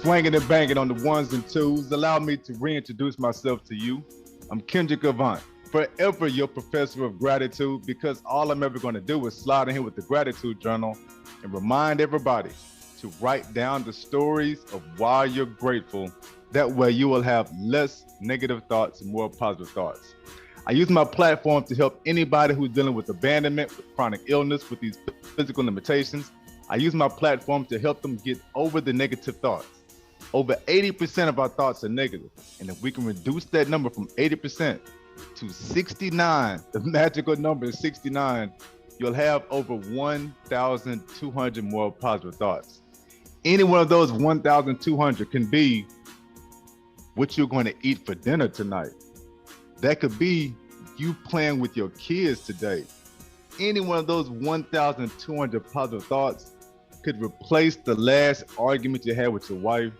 swinging and banging on the ones and twos. Allow me to reintroduce myself to you. I'm Kendrick, forever your professor of gratitude, because all I'm ever going to do is slide in here with the gratitude journal and remind everybody to write down the stories of why you're grateful. That way you will have less negative thoughts and more positive thoughts. I use my platform to help anybody who's dealing with abandonment, with chronic illness, with these physical limitations. I use my platform to help them get over the negative thoughts. Over 80% of our thoughts are negative. And if we can reduce that number from 80% to 69, the magical number is 69, you'll have over 1,200 more positive thoughts. Any one of those 1,200 can be what you're going to eat for dinner tonight. That could be you playing with your kids today. Any one of those 1,200 positive thoughts could replace the last argument you had with your wife,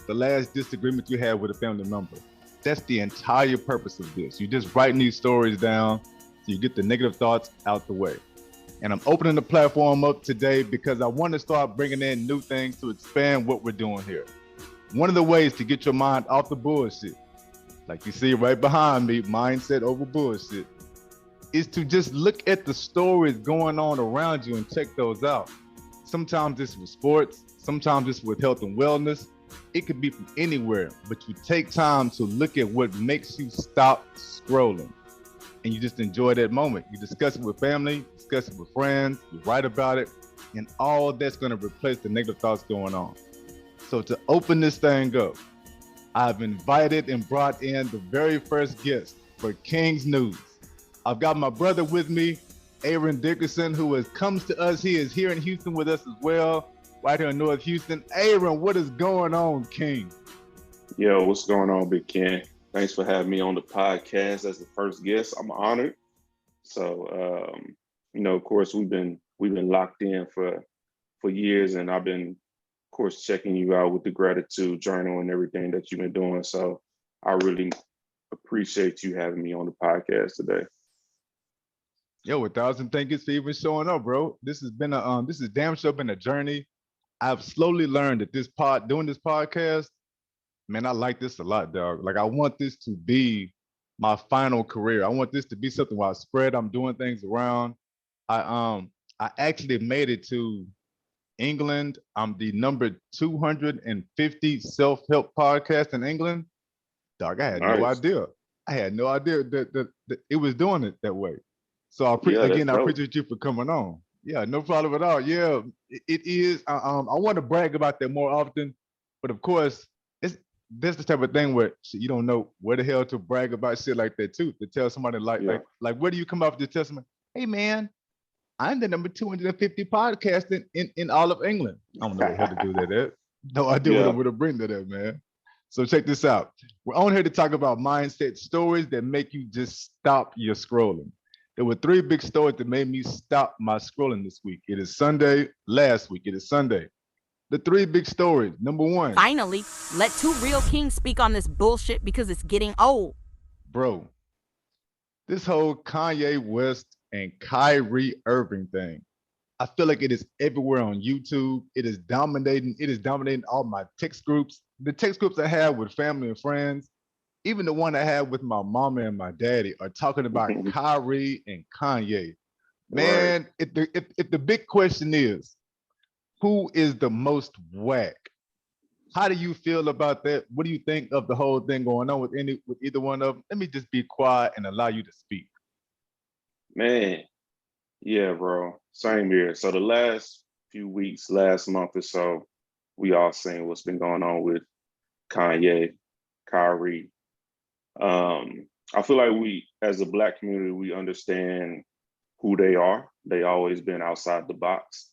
the last disagreement you had with a family member. That's the entire purpose of this. You're just writing these stories down so you get the negative thoughts out the way. And I'm opening the platform up today because I want to start bringing in new things to expand what we're doing here. One of the ways to get your mind off the bullshit, like you see right behind me, mindset over bullshit, is to just look at the stories going on around you and check those out. Sometimes it's with sports, sometimes it's with health and wellness. It could be from anywhere, but you take time to look at what makes you stop scrolling. And you just enjoy that moment. You discuss it with family, discuss it with friends, you write about it, and all that's going to replace the negative thoughts going on. So to open this thing up, I've invited and brought in the very first guest for King's News. I've got my brother with me, Irving Dickerson, who comes to us. He is here in Houston with us as well, right here in North Houston. Irving, what is going on, King? Yo, what's going on, Big Ken? Thanks for having me on the podcast as the first guest. I'm honored. So, of course, we've been locked in for years, and I've been, of course, checking you out with the gratitude journal and everything that you've been doing. So, I really appreciate you having me on the podcast today. Yo, 1,000 thank you for even showing up, bro. This has been this has damn sure been a journey. I've slowly learned that doing this podcast, man, I like this a lot, dog. Like, I want this to be my final career. I want this to be something where I spread. I'm doing things around. I actually made it to England. I'm the number 250 self-help podcast in England. Dog, I had no idea. I had no idea that it was doing it that way. So I appreciate you for coming on. Yeah, no problem at all. Yeah, it is. I want to brag about that more often, but of course, that's the type of thing where you don't know where the hell to brag about shit like that too. To tell somebody like where do you come off the testament? Hey man, I'm the number 250 podcast in all of England. I don't know what hell to do that at. No idea what to bring to that, man. So check this out. We're on here to talk about mindset stories that make you just stop your scrolling. There were 3 big stories that made me stop my scrolling this week. It is Sunday. Last week, it is Sunday. The 3 big stories. Number 1. Finally, let 2 real kings speak on this bullshit because it's getting old. Bro, this whole Kanye West and Kyrie Irving thing, I feel like it is everywhere on YouTube. It is dominating. It is dominating all my text groups. The text groups I have with family and friends, even the one I have with my mama and my daddy, are talking about Kyrie and Kanye. Man, if the big question is, who is the most whack? How do you feel about that? What do you think of the whole thing going on with either one of them? Let me just be quiet and allow you to speak. Man, yeah, bro. Same here. So the last few weeks, last month or so, we all seen what's been going on with Kanye, Kyrie. I feel like we, as a Black community, we understand who they are. They always been outside the box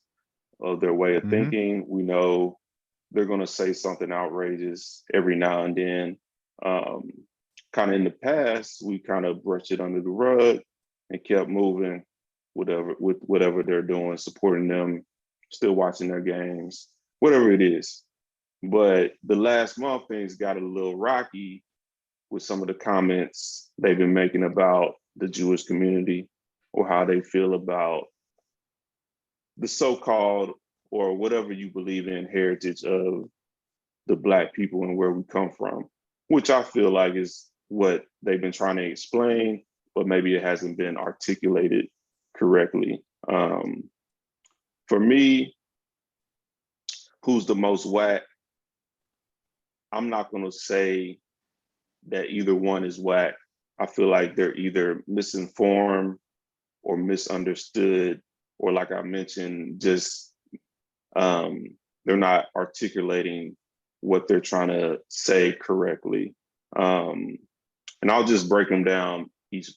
of their way of thinking. We know they're going to say something outrageous every now and then. Kind of in the past, we kind of brushed it under the rug and kept moving with whatever they're doing, supporting them, still watching their games, whatever it is. But the last month, things got a little rocky with some of the comments they've been making about the Jewish community, or how they feel about the so-called, or whatever you believe in, heritage of the Black people and where we come from, which I feel like is what they've been trying to explain, but maybe it hasn't been articulated correctly. For me, who's the most whack? I'm not going to say that either one is whack. I feel like they're either misinformed or misunderstood, or like I mentioned, just they're not articulating what they're trying to say correctly. And I'll just break them down each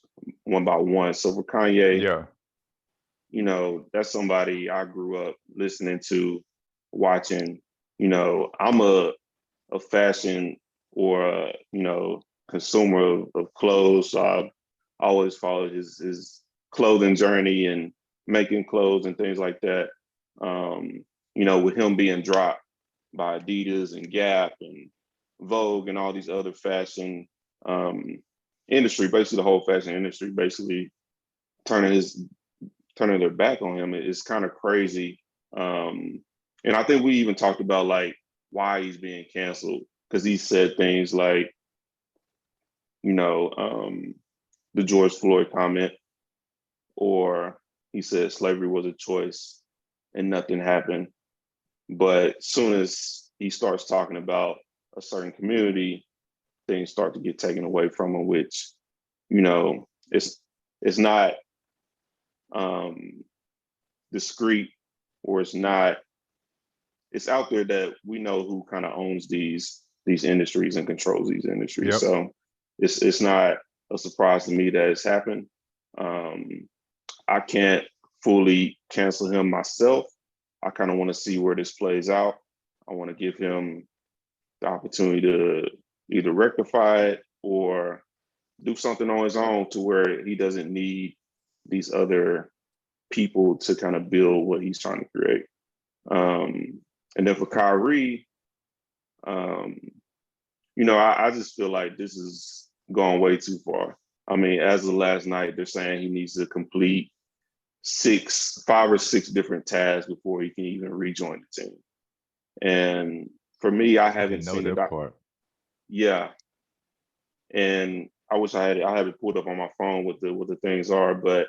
one by one. So for Kanye, Yeah. you know, that's somebody I grew up listening to, watching. You know, I'm a fashion or a, you know, consumer of clothes. So I always followed his clothing journey and making clothes and things like that. You know, with him being dropped by Adidas and Gap and Vogue and all these other fashion industry, basically the whole fashion industry, basically turning their back on him is kind of crazy. And I think we even talked about like why he's being canceled, because he said things like, you know, the George Floyd comment, or he said slavery was a choice and nothing happened. But soon as he starts talking about a certain community, things start to get taken away from him, which, you know, it's not discreet, or it's out there that we know who kind of owns these industries and controls these industries. Yep. So it's not a surprise to me that it's happened. I can't fully cancel him myself. I kind of want to see where this plays out. I want to give him the opportunity to either rectify it or do something on his own to where he doesn't need these other people to kind of build what he's trying to create. And then for Kyrie, you know, I just feel like this is going way too far. I mean, as of last night, they're saying he needs to complete 5 or 6 different tasks before he can even rejoin the team. And for me, I haven't seen that it. part. Yeah. And I wish I have it pulled up on my phone what the things are, but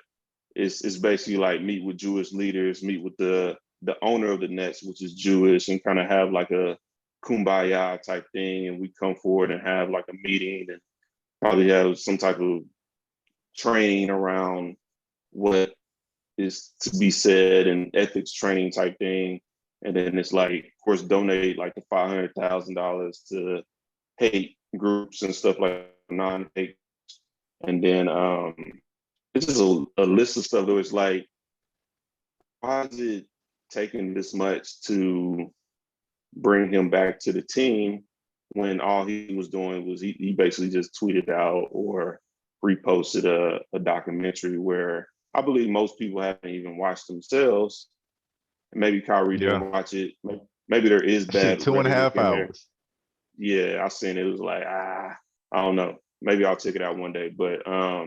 it's basically like meet with Jewish leaders, meet with the owner of the Nets, which is Jewish, and kind of have like a kumbaya type thing. And we come forward and have like a meeting and probably have some type of training around what is to be said and ethics training type thing. And then it's like, of course, donate like the $500,000 to hate groups and stuff like non-hate. And then it's just a list of stuff that was like, why is it taking this much to bring him back to the team when all he was doing was he basically just tweeted out or reposted a documentary where I believe most people haven't even watched themselves. Maybe Kyrie didn't watch it. Maybe there is bad. 2.5 hours. Yeah, I seen it. It was like, I don't know. Maybe I'll check it out one day. But I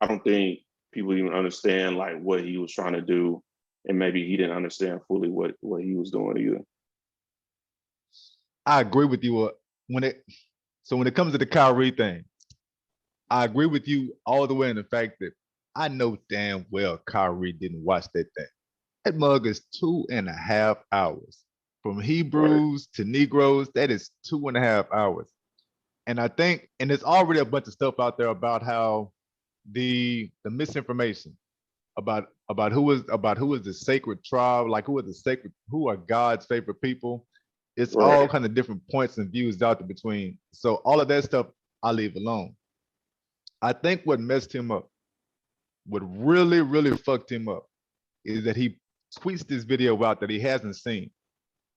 don't think people even understand like what he was trying to do. And maybe he didn't understand fully what he was doing either. I agree with you. When it comes to the Kyrie thing, I agree with you all the way in the fact that I know damn well Kyrie didn't watch that thing. That mug is 2.5 hours. From Hebrews to Negroes, that is 2.5 hours. And I think, and there's already a bunch of stuff out there about how the misinformation about who is the sacred tribe, like who are God's favorite people. It's all kind of different points and views out there between. So all of that stuff I leave alone. I think what messed him up, what really, really fucked him up, is that he tweets this video out that he hasn't seen.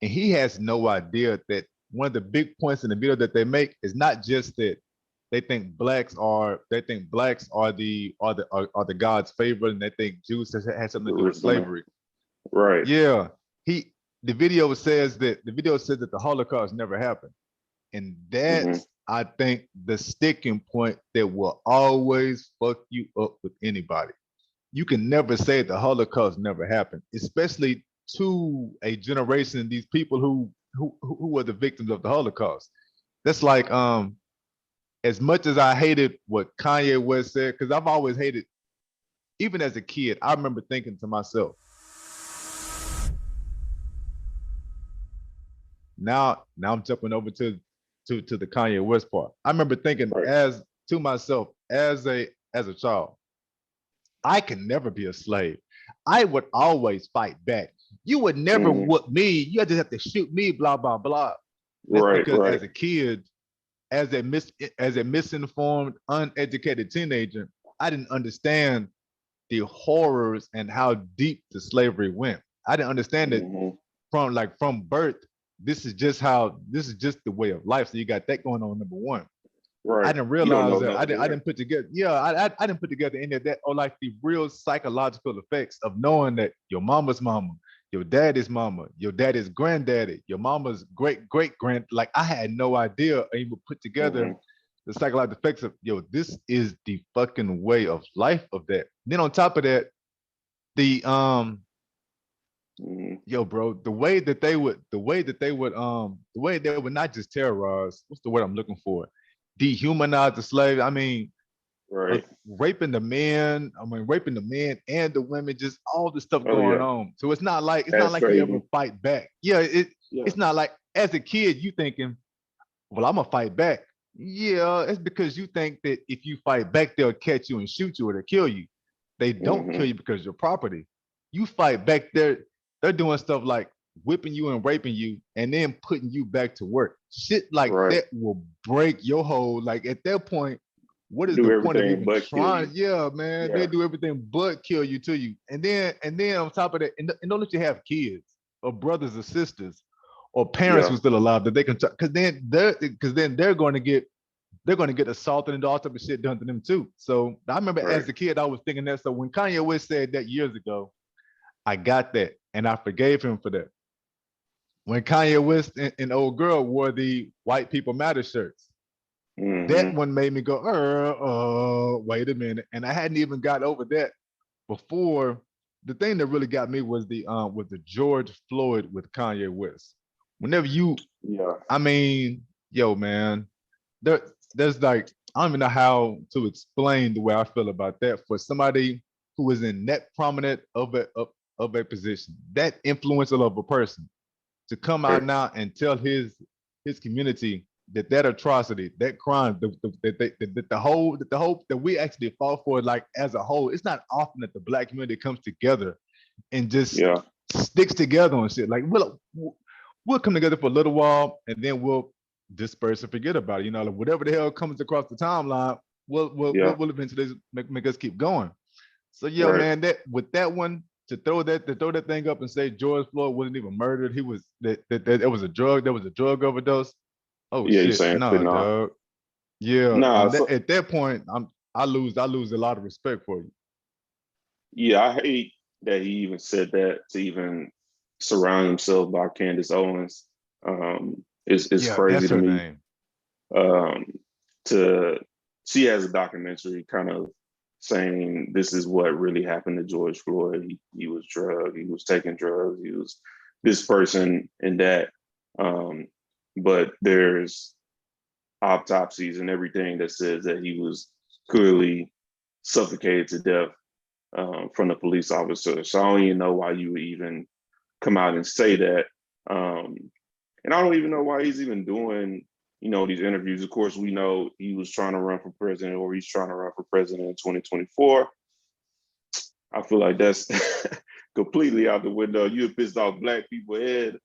And he has no idea that one of the big points in the video that they make is not just that they think blacks are the God's favorite, and they think Jews has something to do with slavery. Right. Yeah. The video says that the Holocaust never happened. And that's I think the sticking point that will always fuck you up with anybody. You can never say the Holocaust never happened, especially to a generation of these people who who were the victims of the Holocaust. That's like as much as I hated what Kanye West said, because I've always hated, even as a kid, I remember thinking to myself, now I'm jumping over to the Kanye West part. I remember thinking Right. as to myself as a child, I can never be a slave. I would always fight back. You would never whoop me. You just have to shoot me, blah, blah, blah. That's Right. because Right. as a kid, as a misinformed, uneducated teenager, I didn't understand the horrors and how deep the slavery went. I didn't understand it from birth. This is just the way of life. So you got that going on, number one. I Right. didn't You don't realize know that. I no didn't. I better. didn't put together. Yeah, I didn't put together any of that, or like the real psychological effects of knowing that your mama's mama, your daddy's mama, your daddy's granddaddy, your mama's great great grand. Like I had no idea, or even put together the psychological effects of this is the fucking way of life of that. Then on top of that, the bro, the way they would not just terrorize. What's the word I'm looking for? Dehumanize the slave. I mean, Right. raping the men. I mean, raping the men and the women. Just all the stuff Oh going yeah. on. So it's not like That's you ever crazy. fight back. Yeah, Yeah. it's not like as a kid you thinking, well, I'm gonna fight back. Yeah, it's because you think that if you fight back, they'll catch you and shoot you or they'll kill you. They don't kill you because you're property. You fight back, they're doing stuff like whipping you and raping you and then putting you back to work. Shit like Right. that will break your whole, like at that point, what is the Do point of everything even but kill trying? you. Yeah, man, they Yeah. do everything but kill you to you. And then on top of that, and don't let you have kids or brothers or sisters or parents Yeah. who are still alive that they can, because then they're going to get assaulted and all type of shit done to them too. So I remember Right. as a kid, I was thinking that. So when Kanye West said that years ago, I got that and I forgave him for that. When Kanye West and old girl wore the white people matter shirts, that one made me go, wait a minute. And I hadn't even got over that before. The thing that really got me was the George Floyd with Kanye West. Whenever Yeah. I mean, yo, man, there, there's like I don't even know how to explain the way I feel about that for somebody who is in that prominent of a position, that influential of a person, to come out Right. now and tell his community that atrocity, that crime, that we actually fought for, like as a whole. It's not often that the black community comes together and just Yeah. sticks together on shit. Like we'll come together for a little while and then we'll disperse and forget about it. You know, like whatever the hell comes across the timeline, Yeah. we'll eventually make us keep going. So yeah, Right. man, that with that one to throw that thing up and say George Floyd wasn't even murdered, he was that it was a drug, there was a drug overdose. Oh Yeah. You're shit, saying no, fentanyl. dog. Yeah, Nah. on that So, at that point, I lose a lot of respect for you. yeah, I hate that he even said that to even surround himself by Candace Owens. It's Yeah, crazy that's to her me. name. Um, to She has a documentary kind of saying this is what really happened to George Floyd. He was drugged. He was taking drugs. He was this person and that. But there's autopsies and everything that says that he was clearly suffocated to death from the police officer. So I don't even know why you would even come out and say that. And I don't even know why he's even doing, these interviews. Of course, we know he was trying to run for president or he's trying to run for president in 2024. I feel like that's completely out the window. You have pissed off black people and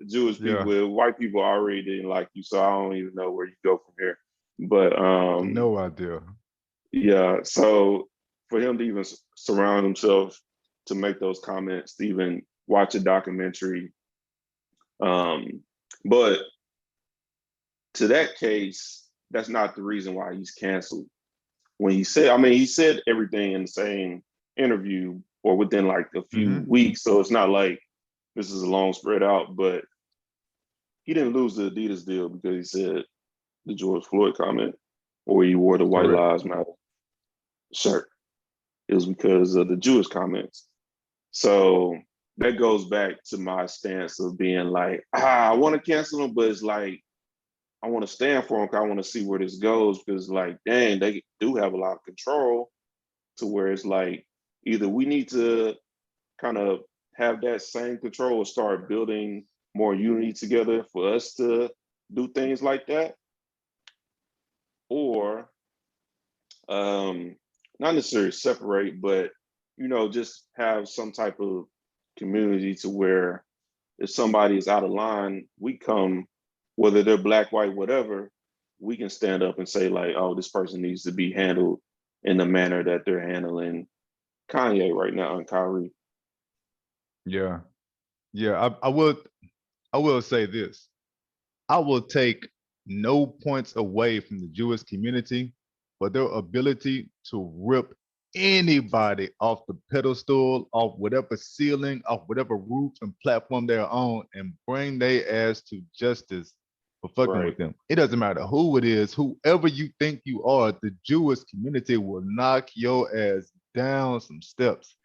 Jewish Yeah, people. White people already didn't like you, so I don't even know where you go from here. But no idea. yeah, so for him to even surround himself to make those comments, to even watch a documentary, but to that case, that's not the reason why he's canceled. When he said everything in the same interview or within like a few weeks, so it's not like this is a long spread out, but he didn't lose the Adidas deal because he said the George Floyd comment or he wore the White Correct. Lives Matter shirt. It was because of the Jewish comments. So that goes back to my stance of being like, I want to cancel them, but it's like I want to stand for them because I want to see where this goes. Because like, dang, they do have a lot of control to where it's like either we need to kind of have that same control or start building more unity together for us to do things like that, or not necessarily separate, but just have some type of community to where if somebody is out of line, we come, whether they're black, white, whatever, we can stand up and say like, oh, this person needs to be handled in the manner that they're handling Kanye right now and Kyrie. Yeah. Yeah. I will say this. I will take no points away from the Jewish community for their ability to rip anybody off the pedestal, off whatever ceiling, off whatever roof and platform they're on, and bring their ass to justice for fucking with Right. them. It doesn't matter who it is, whoever you think you are, the Jewish community will knock your ass down some steps.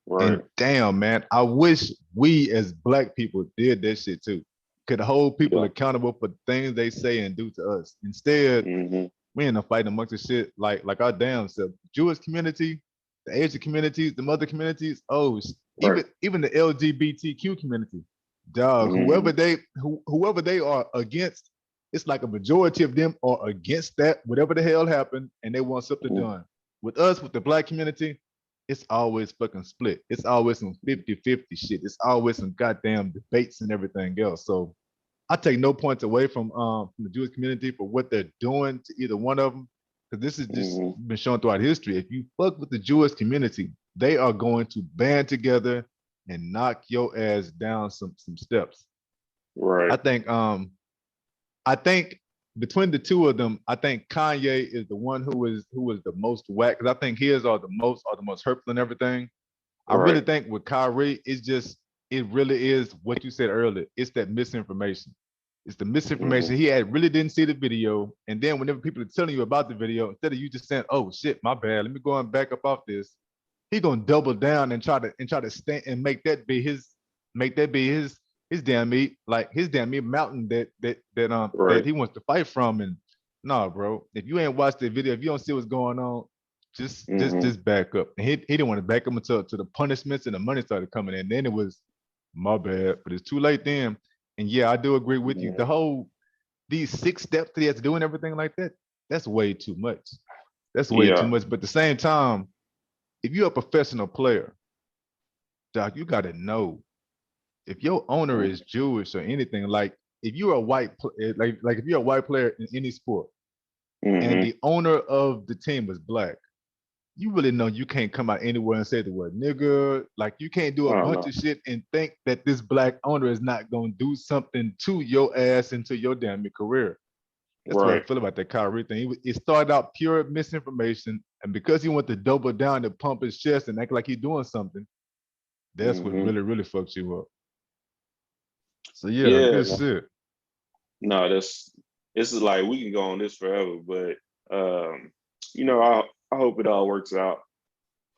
Right. And damn, man, I wish we as black people did that shit too. Could hold people Yeah. accountable for things they say and do to us. Instead, Mm-hmm. we in a fight amongst the shit like our damn self. Jewish community, the Asian communities, the other communities. Oh, Right. even the LGBTQ community, dog. Mm-hmm. Whoever they are against, it's like a majority of them are against that, whatever the hell happened, and they want something Mm-hmm. done. With us, with the black community, it's always fucking split. It's always some 50-50 shit. It's always some goddamn debates and everything else. So I take no points away from the Jewish community for what they're doing to either one of them, because this has just Mm-hmm. been shown throughout history. If you fuck with the Jewish community, they are going to band together and knock your ass down some steps. Right. I think between the two of them, I think Kanye is the one who is the most whack, because I think his are the most hurtful and everything. I really Right. think with Kyrie, it really is what you said earlier. It's that misinformation. It's the Mm-hmm. misinformation. He had really didn't see the video. And then whenever people are telling you about the video, instead of you just saying, oh shit, my bad, let me go and back up off this, he gonna double down and try to stand and make that be his damn meat, like his damn meat mountain that Right. he wants to fight from. And nah, bro, if you ain't watched the video, if you don't see what's going on, just just Mm-hmm. just back up. And he didn't want to back up until to the punishments and the money started coming in. Then it was my bad, but it's too late then. And yeah, I do agree with you. Yeah. The whole these 6 steps that he has to do and everything like that, that's way too much. That's way too Yeah. much. But at the same time, if you're a professional player, Doc, you got to know if your owner is Jewish or anything. Like if you're a like if you're a white player in any sport, and Mm-hmm. the owner of the team was black, you really know you can't come out anywhere and say the word nigga. Like you can't do a I don't bunch know. of shit and think that this black owner is not gonna do something to your ass into your damn career. That's what I Right. feel about that Kyrie thing. It started out pure misinformation, and because he went to double down and pump his chest and act like he's doing something, that's what Mm-hmm. really, really fucks you up. So yeah, Yeah. good shit. No, this is like we can go on this forever, but um, I hope it all works out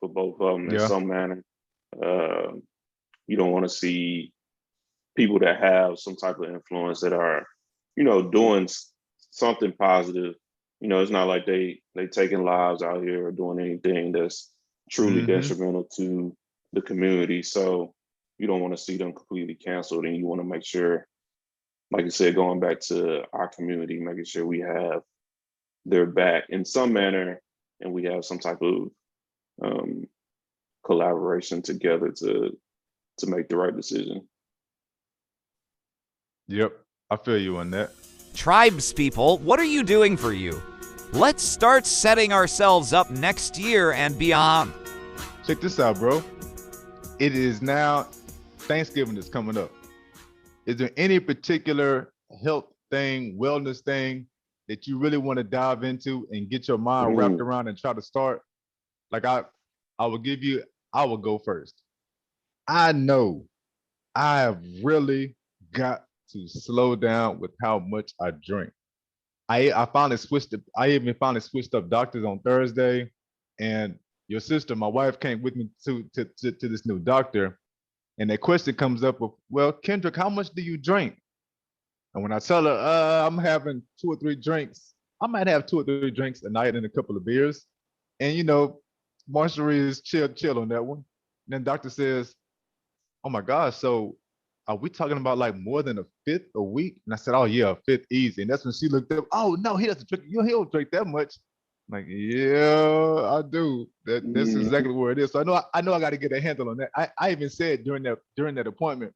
for both of them in Yeah. some manner. Um, you don't want to see people that have some type of influence that are, doing something positive. It's not like they taking lives out here or doing anything that's truly Mm-hmm. detrimental to the community. So you don't want to see them completely canceled, and you want to make sure, like I said, going back to our community, making sure we have their back in some manner, and we have some type of um, collaboration together to make the right decision. Yep. I feel you on that. Tribes people, what are you doing for you? Let's start setting ourselves up next year and beyond. Check this out, bro. It is now Thanksgiving is coming up. Is there any particular health thing, wellness thing that you really want to dive into and get your mind wrapped Mm, around and try to start? Like I will give you, I will go first. I know I have really got to slow down with how much I drink. I finally switched. I even finally switched up doctors on Thursday, and your sister, my wife, came with me to this new doctor, And that question comes up of, well, Kendrick, how much do you drink? And when I tell her, I'm having 2 or 3 drinks, I might have 2 or 3 drinks a night and a couple of beers. And Marjorie is chill on that one. And then doctor says, oh my gosh, so are we talking about like more than a fifth a week? And I said, oh yeah, a fifth easy. And that's when she looked up, oh no, he doesn't drink, he don't drink that much. I'm like, yeah, I do. That's Mhm. exactly where it is. So I know I got to get a handle on that. I even said during that appointment,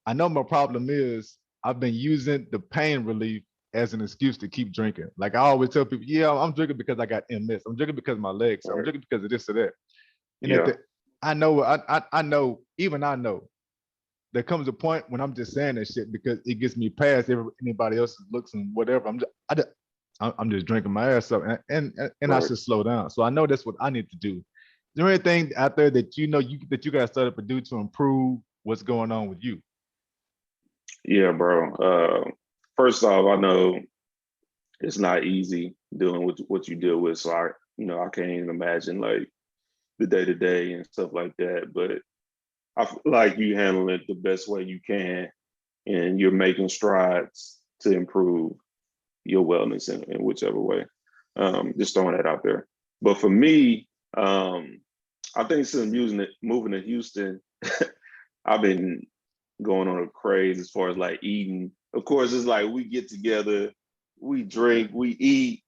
I know my problem is I've been using the pain relief as an excuse to keep drinking. Like I always tell people, yeah, I'm drinking because I got MS. I'm drinking because my legs. I'm Right. drinking because of this or that. And Yeah. I know, even I know there comes a point when I'm just saying that shit because it gets me past anybody else's looks and whatever. I'm just drinking my ass up, and I Right. should slow down. So I know that's what I need to do. Is there anything out there that that you guys started to do to improve what's going on with you? Yeah, bro. First off, I know it's not easy dealing with what you deal with. So I can't even imagine like the day to day and stuff like that. But I feel like you handle it the best way you can, and you're making strides to improve your wellness in whichever way. Just throwing that out there. But for me, I think since moving to Houston, I've been going on a craze as far as like eating. Of course, it's like we get together, we drink, we eat,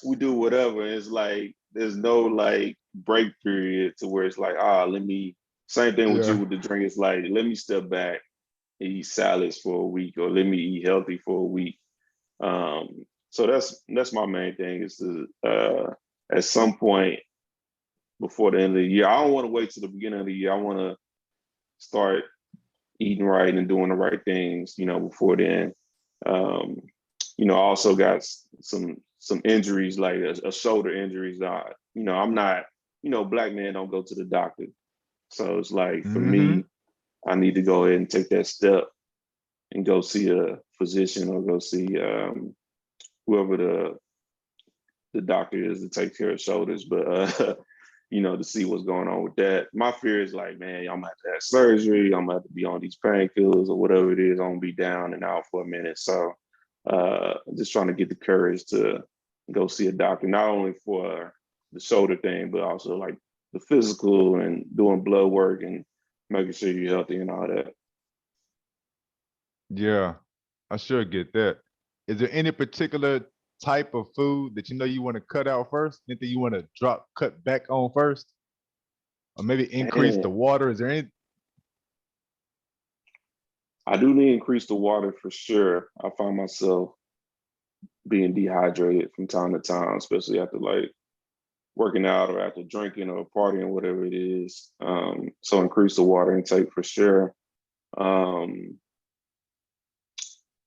we do whatever. And it's like there's no like break period to where it's like, let me same thing with Yeah. you with the drink. It's like, let me step back and eat salads for a week, or let me eat healthy for a week. So that's my main thing is to at some point before the end of the year. I don't want to wait till the beginning of the year. I want to start eating right and doing the right things, before then. Um, I also got some injuries, like a shoulder injuries. I'm not, black men don't go to the doctor. So it's like for Mm-hmm. me, I need to go ahead and take that step and go see a physician or go see whoever the doctor is to take care of shoulders. But to see what's going on with that. My fear is like, man, I'm gonna have to have surgery. I'm gonna have to be on these painkillers or whatever it is. I'm gonna be down and out for a minute. So just trying to get the courage to go see a doctor, not only for the shoulder thing, but also like the physical and doing blood work and making sure you're healthy and all that. Yeah, I sure get that. Is there any particular type of food that you want to cut out first? Anything you want to cut back on first? Or maybe increase the Man, water? Is there any? I do need to increase the water for sure. I find myself being dehydrated from time to time, especially after like working out or after drinking or partying, whatever it is. So increase the water intake for sure. Um,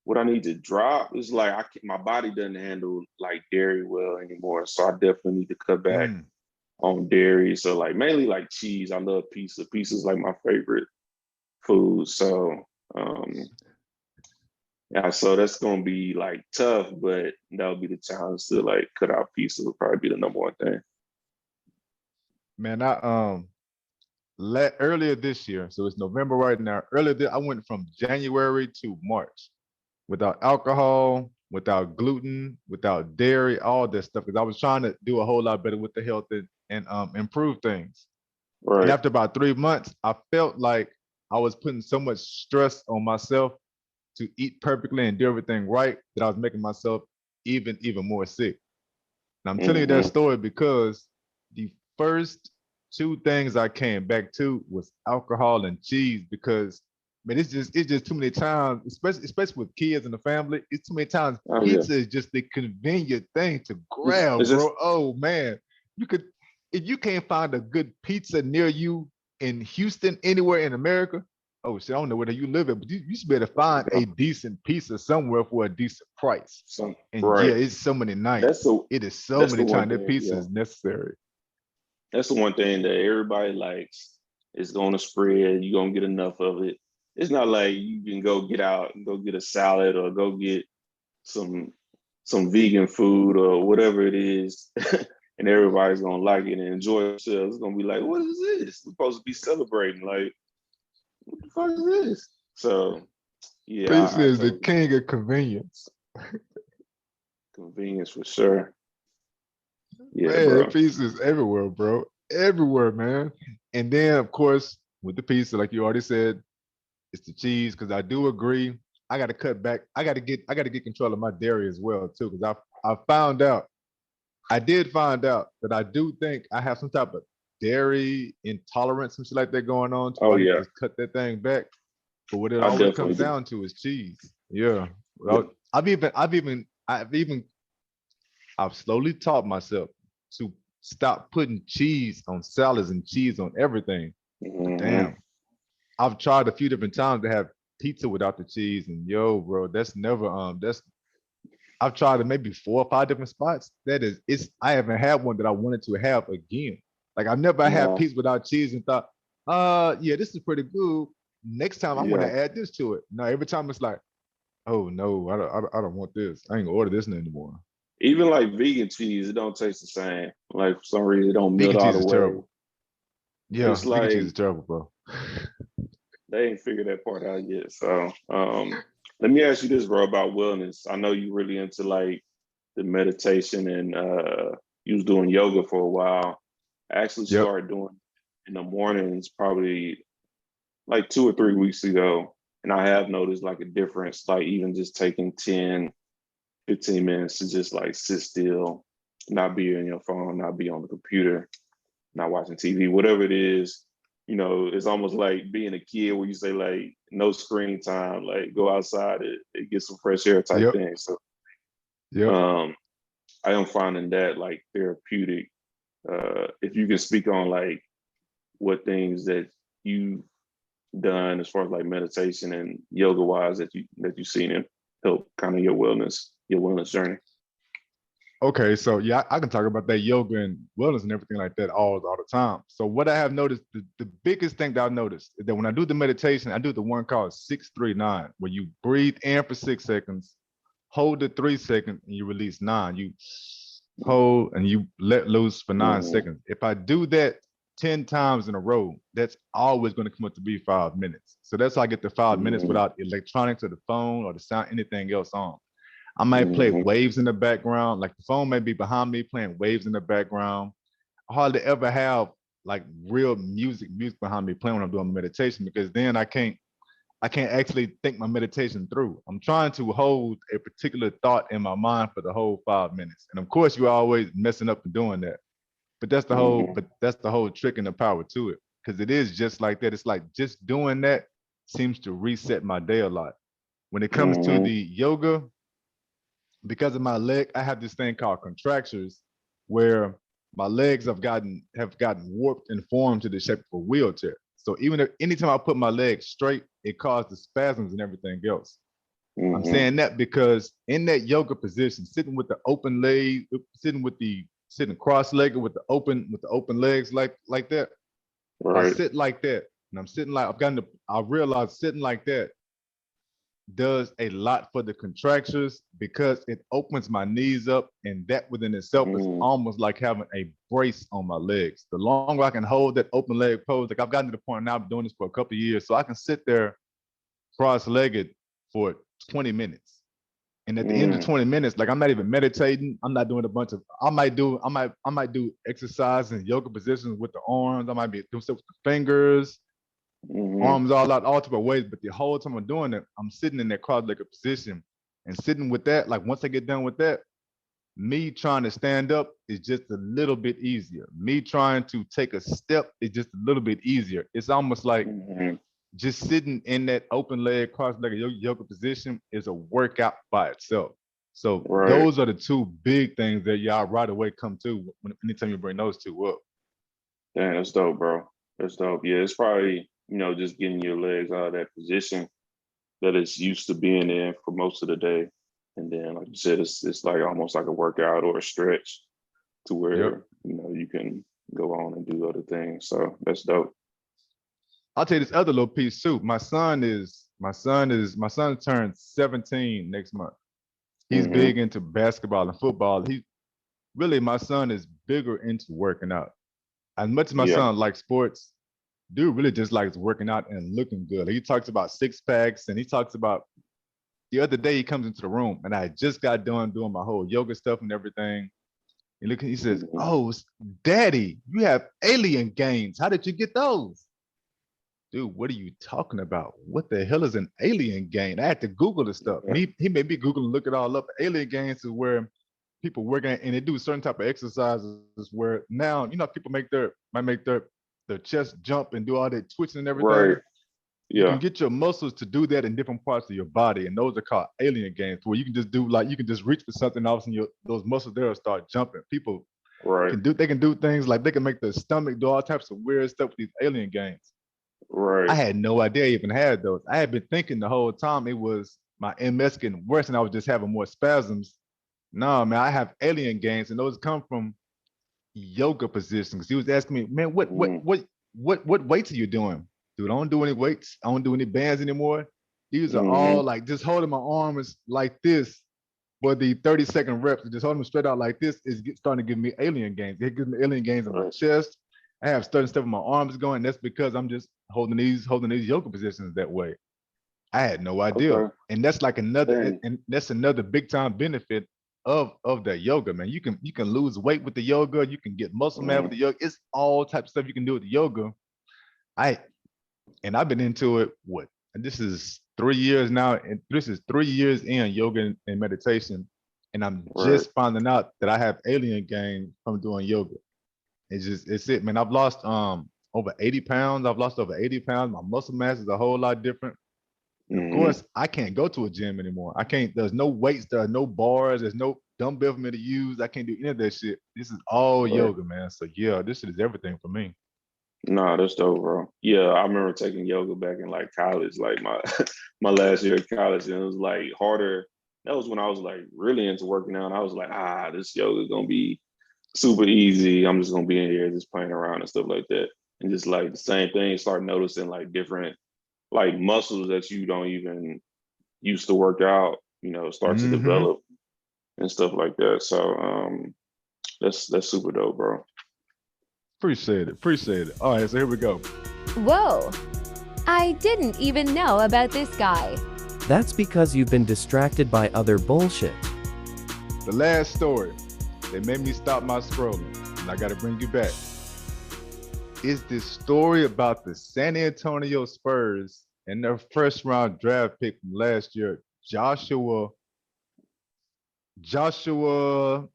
what I need to drop is like my body doesn't handle like dairy well anymore, so I definitely need to cut back Mm, on dairy. So like mainly like cheese. I love pizza. Pizza is like my favorite food. So yeah, so that's gonna be like tough, but that'll be the challenge to like cut out pizza would probably be the number one thing. man, earlier this year, so it's November right now. I went from January to March without alcohol, without gluten, without dairy, all this stuff. Because I was trying to do a whole lot better with the health and improve things. And Right. after about 3 months, I felt like I was putting so much stress on myself to eat perfectly and do everything right that I was making myself even more sick. And I'm telling you that Hmm. story because the first 2 things I came back to was alcohol and cheese because man, it's just too many times, especially with kids and the family. It's too many times Oh yeah. pizza is just the convenient thing to It's grab, just bro. Oh man, you could if you can't find a good pizza near you in Houston, anywhere in America. Oh shit, I don't know where you live at, but you should be able to find a decent pizza somewhere for a decent price. some And yeah, right. it's so many That's nights. the It is so that's the many one times that thing. pizza Yeah, is necessary. that's the one thing that everybody likes. It's going to spread. You're gonna get enough of it. It's not like you can go get out and go get a salad or go get some some vegan food or whatever it is, and everybody's gonna like it and enjoy themselves. It's gonna be like, what is this? We're supposed to be celebrating. Like, what the fuck is this? So yeah, Pizza I is the totally king of convenience. convenience for sure. Yeah, Man, bro. pizza is everywhere, bro. Everywhere, man. And then, of course, with the pizza, like you already said, it's the cheese. Because I do agree, I got to cut back. I got to get control of my dairy as well too. Because I found out, I did find out that I do think I have some type of dairy intolerance, some shit like that going on. So Oh I need yeah, to cut that thing back. But what it I always definitely comes do. down to is cheese. Yeah. Yeah. Well, I've slowly taught myself to stop putting cheese on salads and cheese on everything. But Hmm. damn, I've tried a few different times to have pizza without the cheese, and yo, bro, that's never that's I've tried it maybe 4 or 5 different spots. That is, it's I haven't had one that I wanted to have again. Like I've never had No. pizza without cheese and thought, yeah, this is pretty good. Next time I'm gonna Yeah. add this to it. No, every time it's like, oh no, I don't want this. I ain't gonna order this anymore. Even like vegan cheese, it don't taste the same. Like for some reason, it don't melt Vegan all cheese the is way. terrible. Yeah, It's vegan cheese like is terrible, bro. they ain't figured that part out yet. So, let me ask you this, bro, about wellness. I know you really into like the meditation and you was doing yoga for a while. I actually Yep. started doing in the mornings probably like 2 or 3 weeks ago. And I have noticed like a difference, like even just taking 10, 15 minutes to just like sit still, not be on your phone, not be on the computer, not watching TV, whatever it is. It's almost like being a kid where you say like no screen time, like go outside and get some fresh air type Yep. thing. So Yep. um I am finding that like therapeutic. If you can speak on like what things that you've done as far as like meditation and yoga wise that you've seen it help kind of your wellness journey. Okay, so yeah, I can talk about that yoga and wellness and everything like that all the time. So what I have noticed, the biggest thing that I've noticed is that when I do the meditation, I do the one called 639, where you breathe in for 6 seconds, hold it 3 seconds, and you release nine. You hold and you let loose for nine Mm-hmm. seconds. If I do that 10 times in a row, that's always going to come up to be 5 minutes. So that's how I get the 5 minutes Mm-hmm. without electronics or the phone or the sound, anything else on. I might play Mm-hmm. waves in the background, like the phone may be behind me playing waves in the background. I hardly ever have like real music behind me playing when I'm doing meditation because then I can't actually think my meditation through. I'm trying to hold a particular thought in my mind for the whole 5 minutes. And of course, you're always messing up and doing that. Mm-hmm. But that's the whole trick and the power to it. Because it is just like that. It's like just doing that seems to reset my day a lot. When it comes to Mm-hmm. the yoga, because of my leg, I have this thing called contractures, where my legs have gotten warped and formed to the shape of a wheelchair. So even if anytime I put my legs straight, it causes spasms and everything else. I'm Mm-hmm. saying that because in that yoga position, sitting with the open leg, sitting cross-legged with the open legs like that. If I Right. sit like that, and I'm sitting like I realize sitting like that does a lot for the contractures because it opens my knees up, and that within itself is Mm-hmm. almost like having a brace on my legs. The longer I can hold that open leg pose, like I've gotten to the point now, I've been doing this for a couple of years, so I can sit there cross-legged for 20 minutes. And at the end of the Mm-hmm. 20 minutes, like I'm not even meditating. I'm not doing a bunch of I might do exercise and yoga positions with the arms. I might be doing stuff with the fingers, Mm-hmm. arms all out, all type of ways. But the whole time I'm doing it, I'm sitting in that cross-legged position and sitting with that. Like once I get done with that, me trying to stand up is just a little bit easier. Me trying to take a step is just a little bit easier. It's almost like Mm-hmm. just sitting in that open leg, cross-legged yoga position is a workout by itself. So Right. those are the two big things that y'all right away come to anytime you bring those two up. Damn, that's dope, bro. That's dope. Yeah, it's probably, just getting your legs out of that position that it's used to being in for most of the day. And then, like you said, it's like almost like a workout or a stretch to Yep. where, you can go on and do other things. So that's dope. I'll tell you this other little piece too. My son turned 17 next month. He's Mm-hmm. big into basketball and football. My son is bigger into working out. As much as my Yeah. son likes sports, dude really just likes working out and looking good. He talks about six packs, and he talks about the other day he comes into the room, and I just got done doing my whole yoga stuff and everything. And look, he says, Mhm. "Oh, Daddy, you have alien gains. How did you get those?" Dude, what are you talking about? What the hell is an alien gain? I had to Google this stuff. Yeah. He made me Google and look it all up. Alien gains is where people work at and they do certain type of exercises where now, people might make their chest jump and do all that twitching and Right. everything. You can Yeah. get your muscles to do that in different parts of your body, and those are called alien gains, where you can just do like you can just reach for something, all of a sudden those muscles there will start jumping. People Right. they can do things like they can make their stomach do all types of weird stuff with these alien gains. I Right. had no idea I even had those. I had been thinking the whole time it was my MS getting worse and I was just having more spasms. No, man, I have alien gains, and those come from yoga positions. He was asking me, man, Mm. what weights are you doing? Dude, I don't do any weights. I don't do any bands anymore. These are Hmm. all like just holding my arms like this for the 30-second reps, and just holding them straight out like this is starting to give me alien gains. It gives me alien gains in my Right. chest. I have certain stuff in my arms going. That's because I'm just holding these yoga positions that way. I had no idea. Okay. And that's like another Dang. and that's another big time benefit of that yoga, man. You can lose weight with the yoga, you can get muscle mass with Mm. the yoga. It's all types of stuff you can do with the yoga. I I've been into it and this is 3 years now, and this is 3 years in yoga and meditation. And I'm Right. just finding out that I have alien gain from doing yoga. It's it, man. I've lost over 80 pounds. I've lost over 80 pounds. My muscle mass is a whole lot different. And of Hmm. course, I can't go to a gym anymore. I can't, there's no weights, there are no bars, there's no dumbbell for me to use. I can't do any of that shit. This is all Right. yoga, man. So yeah, this shit is everything for me. Nah, that's dope, bro. Yeah, I remember taking yoga back in like college, like my my last year of college, and it was like harder. That was when I was like really into working out. And I was like, this yoga is gonna be super easy. I'm just gonna be in here just playing around and stuff like that. And just like the same thing, start noticing like different like muscles that you don't even used to work out, start to Mm-hmm. develop and stuff like that. So that's super dope, bro. Appreciate it. Appreciate it. All right, so here we go. Whoa! I didn't even know about this guy. That's because you've been distracted by other bullshit. The last story that made me stop my scrolling, and I got to bring you back, is this story about the San Antonio Spurs and their first round draft pick from last year, Joshua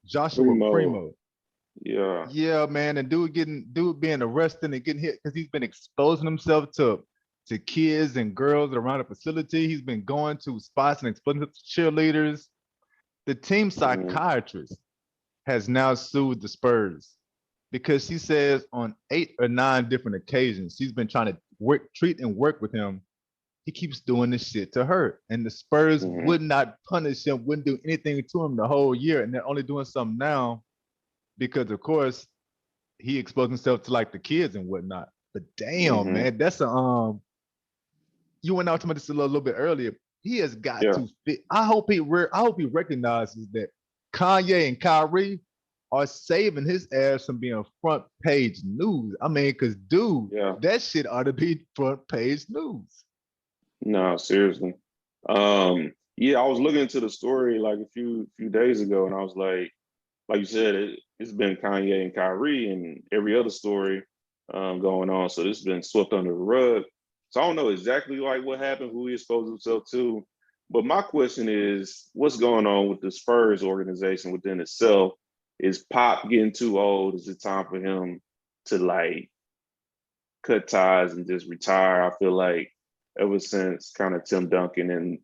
Primo. Primo. Yeah. Yeah, man, and dude being arrested and getting hit because he's been exposing himself to kids and girls around the facility. He's been going to spots and exposing himself to cheerleaders. The team Hmm. psychiatrist has now sued the Spurs because she says on 8 or 9 different occasions she's been trying to treat and work with him. He keeps doing this shit to her, and the Spurs Hmm. would not punish him, wouldn't do anything to him the whole year, and they're only doing something now because, of course, he exposed himself to like the kids and whatnot. But damn, Hmm. man, that's a You went out to this a little bit earlier. He has got Yeah. to fit. I hope he recognizes that Kanye and Kyrie are saving his ass from being front page news. I mean, because dude, Yeah. that shit ought to be front page news. No, seriously. Yeah, I was looking into the story like a few days ago, and I was like you said, it's been Kanye and Kyrie and every other story going on. So this has been swept under the rug. So I don't know exactly like what happened, who he exposed himself to. But my question is, what's going on with the Spurs organization within itself? Is Pop getting too old? Is it time for him to like cut ties and just retire? I feel like ever since kind of Tim Duncan and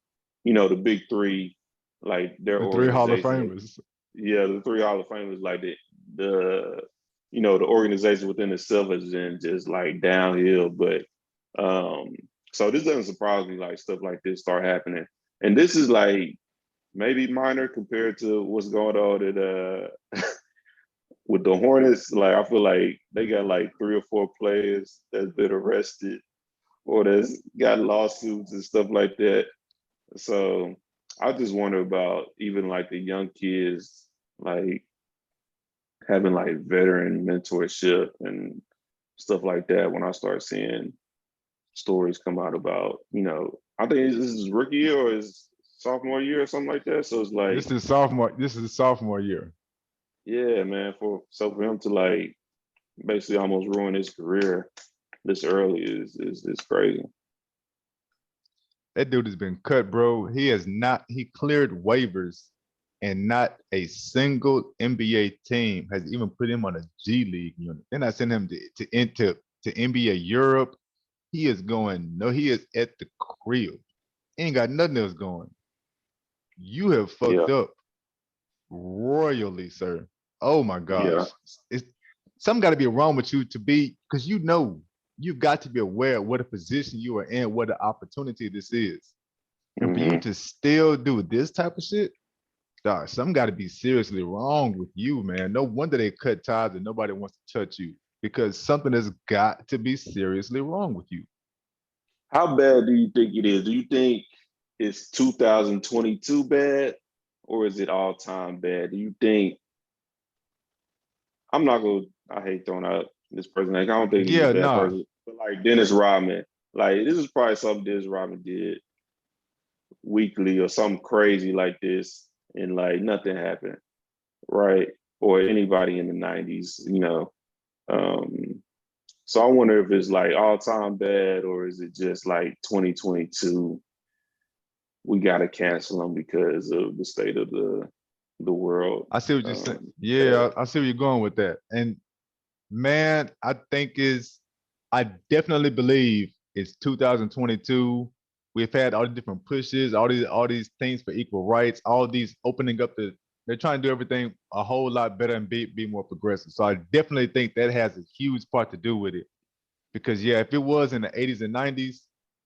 the big three, like their The three Hall of organization, Famers. yeah, the three Hall of Famers, like the the organization within itself has been just like downhill. But um, so this doesn't surprise me, like stuff like this start happening. And this is like maybe minor compared to what's going on at with the Hornets. Like I feel like they got like 3 or 4 players that's been arrested or that's got lawsuits and stuff like that. So I just wonder about even like the young kids, like having like veteran mentorship and stuff like that when I start seeing stories come out about, I think this is his rookie year or his sophomore year or something like that. So it's like, This is sophomore. This is sophomore year. yeah, man, for him to like basically almost ruin his career this early is crazy. That dude has been cut, bro. He cleared waivers, and not a single NBA team has even put him on a G League unit. Then I sent him to NBA Europe. He is at the crib. He ain't got nothing else going. You have fucked Yeah, up royally, sir. Oh my yeah. gosh. It's something got to be wrong with you because you've got to be aware of what a position you are in, what an opportunity this is. And for you hmm to still do this type of shit, dog, something got to be seriously wrong with you, man. No wonder they cut ties and nobody wants to touch you because something has got to be seriously wrong with you. How bad do you think it is? Do you think it's 2022 bad, or is it all time bad? Do you think I hate throwing out this person. Like, I don't think he's a Yeah, bad nah. person. But like Dennis Rodman, like this is probably something Dennis Rodman did weekly or something crazy like this, and like nothing happened, right? Or anybody in the 90s, So I wonder if it's like all time bad, or is it just like 2022? We got to cancel them because of the state of the world. I see what you're saying. Yeah, I see where you're going with that. And man, I definitely believe it's 2022. We've had all the different pushes, all these things for equal rights, all these opening up they're trying to do everything a whole lot better and be more progressive. So I definitely think that has a huge part to do with it. Because yeah, if it was in the 80s and 90s,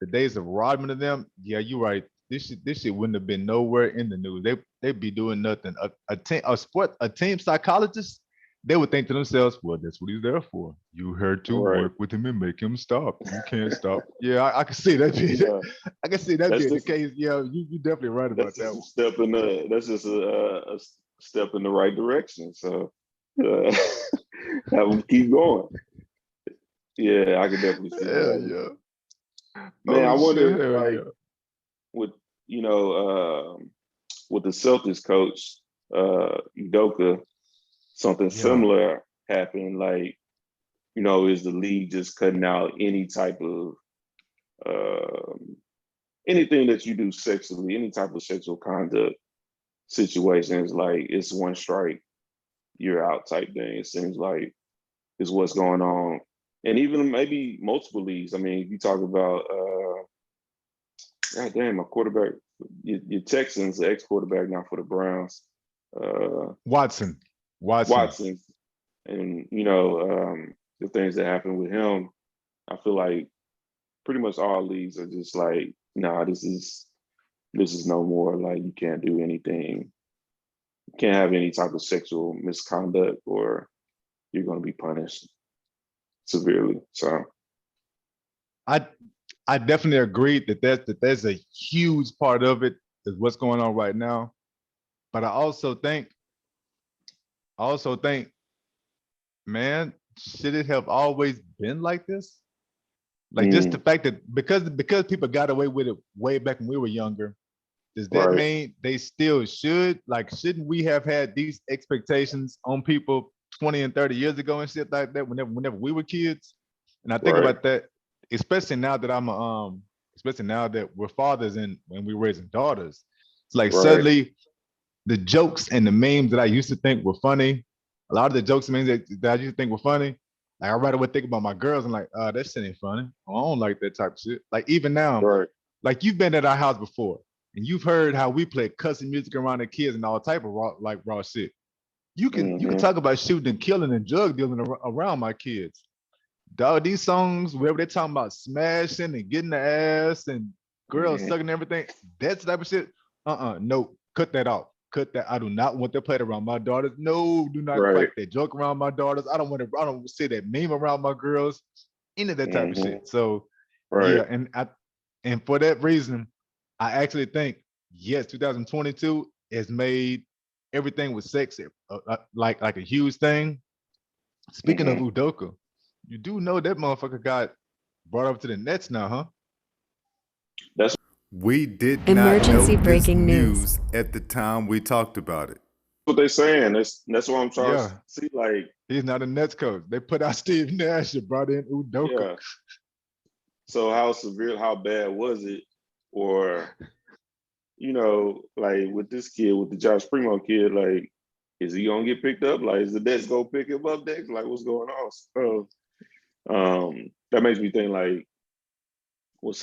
the days of Rodman and them, yeah, you're right. This shit wouldn't have been nowhere in the news. They'd be doing nothing. A team psychologist, they would think to themselves, well, that's what he's there for. You here to Right. work with him and make him stop. You can't stop. Yeah, I can see that being Yeah. I can see that That's being the just case. Yeah, you definitely right about that's that just a one. step in the that's just a step in the right direction. So uh, have them keep going. Yeah, I can definitely see that Hell happening. yeah. Man, I Oh wonder shit, if hell like yeah. with you know with the Celtics coach Udoka, something Yeah. similar happened. Like, is the league just cutting out any type of um anything that you do sexually, any type of sexual conduct situations, like it's one strike, you're out type thing. It seems like is what's going on. And even maybe multiple leagues. I mean, if you talk about God damn, a quarterback, your Texans, the ex-quarterback now for the Browns, Watson. Watson, and the things that happen with him, I feel like pretty much all leagues are just like, nah, this is no more. Like, you can't do anything. You can't have any type of sexual misconduct, or you're going to be punished severely. So, I I definitely agree that there's a huge part of it is what's going on right now. But I also think, man, should it have always been like this? Like just the mm, fact that because people got away with it way back when we were younger, does that right, mean they still should? Like, shouldn't we have had these expectations on people 20 and 30 years ago and shit like that whenever we were kids? And I think right, about that, especially now that especially now that we're fathers and we're raising daughters. It's like right, suddenly the jokes and the memes that I used to think were funny, a lot of the jokes and memes that I used to think were funny, like I rather would think about my girls and like, that shit ain't funny. I don't like that type of shit. Like even now, right. like you've been at our house before and you've heard how we play cussing music around the kids and all type of raw shit. You can hmm talk about shooting and killing and drug dealing around my kids. Dog, these songs, wherever they're talking about smashing and getting the ass and girls hmm sucking everything, that type of shit. No, cut that out. Cut that. I do not want that played around my daughters. No, do not Right, crack that joke around my daughters. I don't say that meme around my girls. Any of that type of hmm shit. So right, yeah, and for that reason, I actually think yes, 2022 has made everything with sex like a huge thing. Speaking of hmm Udoka, You do know that motherfucker got brought up to the Nets now, huh? That's We did Emergency not know this breaking news. news at the time we talked about it. what they're saying. That's what I'm trying to Yeah. see. Like, He's not a Nets coach. They put out Steve Nash and brought in Udoka. yeah. So how severe, how bad was it? Or, like with this kid, with the Josh Primo kid, like, is he gonna get picked up? Like, is the Nets gonna pick him up next? Like, what's going on? So, that makes me think, like, was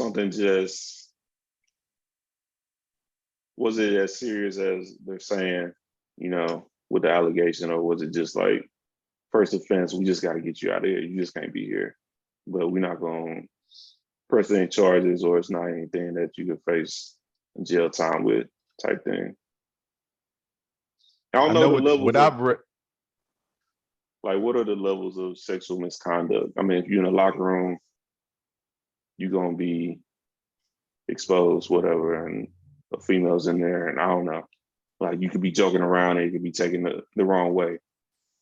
it as serious as they're saying, with the allegation, or was it just like first offense, we just got to get you out of here. You just can't be here. But we're not going to press any charges, or it's not anything that you could face jail time with type thing. I don't know the levels. What are the levels of sexual misconduct? I mean, if you're in a locker room, you're going to be exposed, whatever, and a female's in there, and I don't know. Like, you could be joking around and it could be taken the wrong way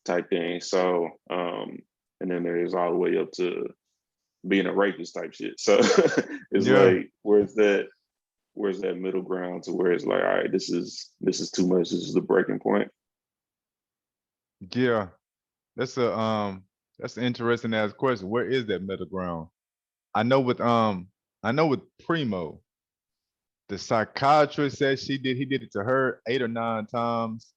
type thing. So, and then there's all the way up to being a rapist type shit. So it's like, where's that middle ground to where it's like, all right, this is too much. This is the breaking point. Yeah, that's an interesting ass question. Where is that middle ground? I know with Primo, the psychiatrist said he did it to her 8 or 9 times.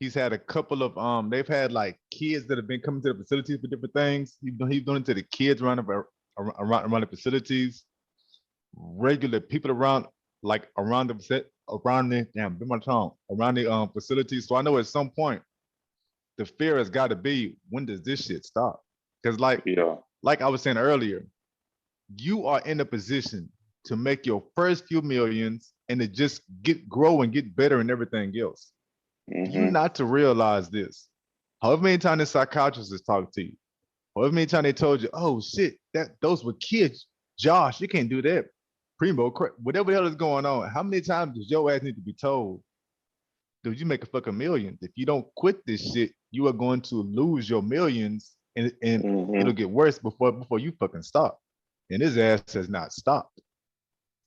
He's had a couple of they've had like kids that have been coming to the facilities for different things. He's doing it to the kids around the facilities, regular people around the facilities. So I know at some point the fear has got to be, when does this shit stop? Because like I was saying earlier, you are in a position to make your first few millions and to just grow and get better and everything else. Mm-hmm. You not to realize this. However many times the psychiatrist has talked to you, however many times they told you, oh shit, those were kids. Josh, you can't do that. Primo, whatever the hell is going on, how many times does your ass need to be told, dude, you make a fucking million. If you don't quit this shit, you are going to lose your millions, and it'll get worse before you fucking stop. And his ass has not stopped.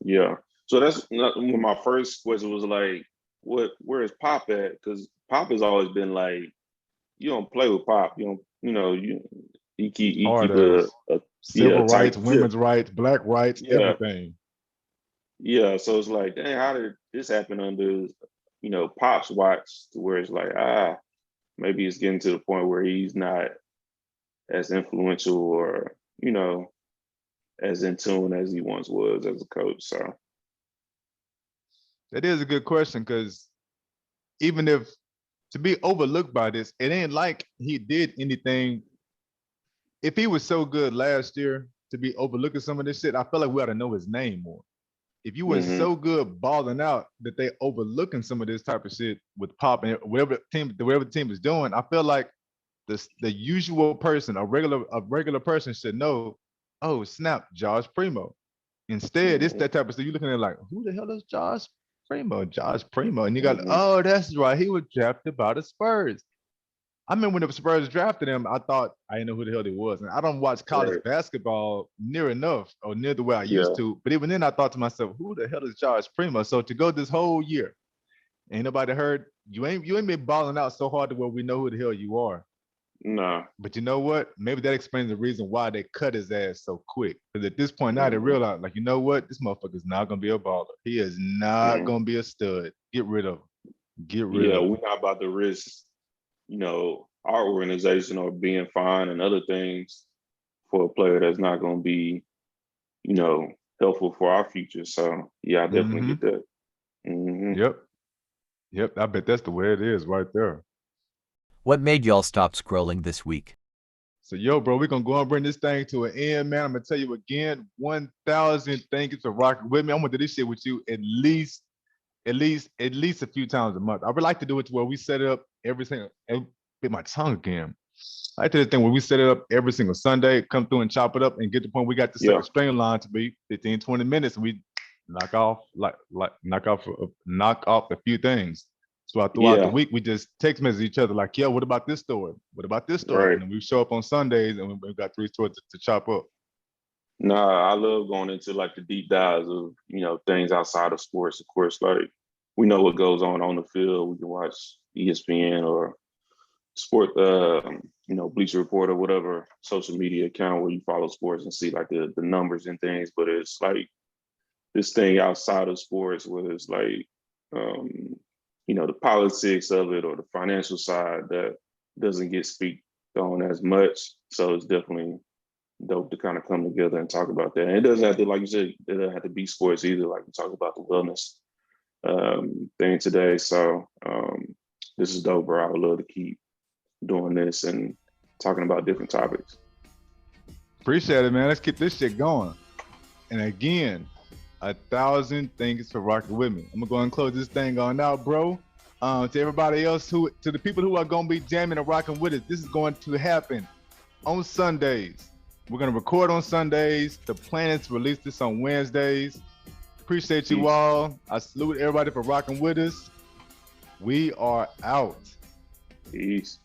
Yeah. So that's when my first question was like, where is Pop at? Because Pop has always been like, you don't play with Pop. You don't, he keep a civil rights, women's rights, black rights, everything. Yeah. So it's like, dang, how did this happen under, Pop's watch, to where it's like, maybe it's getting to the point where he's not as influential or, as in tune as he once was as a coach. So that is a good question, because even if to be overlooked by this, it ain't like he did anything. If he was so good last year to be overlooking some of this shit, I feel like we ought to know his name more. If you were so good balling out that they overlooking some of this type of shit with Pop and whatever the team is doing, I feel like the usual person, a regular person should know, oh snap, Josh Primo. Instead, it's that type of stuff. You're looking at like, who the hell is Josh Primo? Josh Primo. And you got, oh, that's right. He was drafted by the Spurs. I remember when the Spurs drafted him, I thought I didn't know who the hell he was. And I don't watch college basketball near enough, or near the way I used to. But even then I thought to myself, who the hell is Josh Primo? So to go this whole year, ain't nobody heard, you ain't been balling out so hard to where we know who the hell you are. No. But you know what? Maybe that explains the reason why they cut his ass so quick. Because at this point now they realize, like, you know what? This motherfucker's not gonna be a baller. He is not gonna be a stud. Get rid of him. Get rid of him. We're not about to risk, our organization or being fined and other things for a player that's not gonna be, helpful for our future. So I definitely get that. Yep. I bet that's the way it is right there. What made y'all stop scrolling this week? So, bro, we're going to go and bring this thing to an end, man. I'm going to tell you again, 1,000 thank you for rocking with me. I'm going to do this shit with you at least a few times a month. I would like to do it to where we set it up bit my tongue again. I like to do the thing where we set it up every single Sunday, come through and chop it up and get to the point we got the second streamline to be 15, 20 minutes, and we knock off a few things. So throughout the Yeah. week, we just text message each other like, "Yo, what about this story? What about this story?" Right. And then we show up on Sundays, and we've got 3 stories to chop up. Nah, I love going into like the deep dives of, things outside of sports. Of course, like we know what goes on the field. We can watch ESPN or sport, Bleacher Report or whatever social media account where you follow sports and see like the numbers and things. But it's like this thing outside of sports where it's like, the politics of it or the financial side that doesn't get speak on as much. So it's definitely dope to kind of come together and talk about that. And it doesn't have to, like you said, it doesn't have to be sports either. Like we talk about the wellness thing today. So this is dope, bro. I would love to keep doing this and talking about different topics. Appreciate it, man. Let's keep this shit going. And again, 1,000 thanks for rocking with me. I'm gonna go and close this thing on out, bro. To everybody else to the people who are gonna be jamming and rocking with us, this is going to happen on Sundays. We're gonna record on Sundays. The plan is to release this on Wednesdays. Appreciate you all. I salute everybody for rocking with us. We are out. Peace.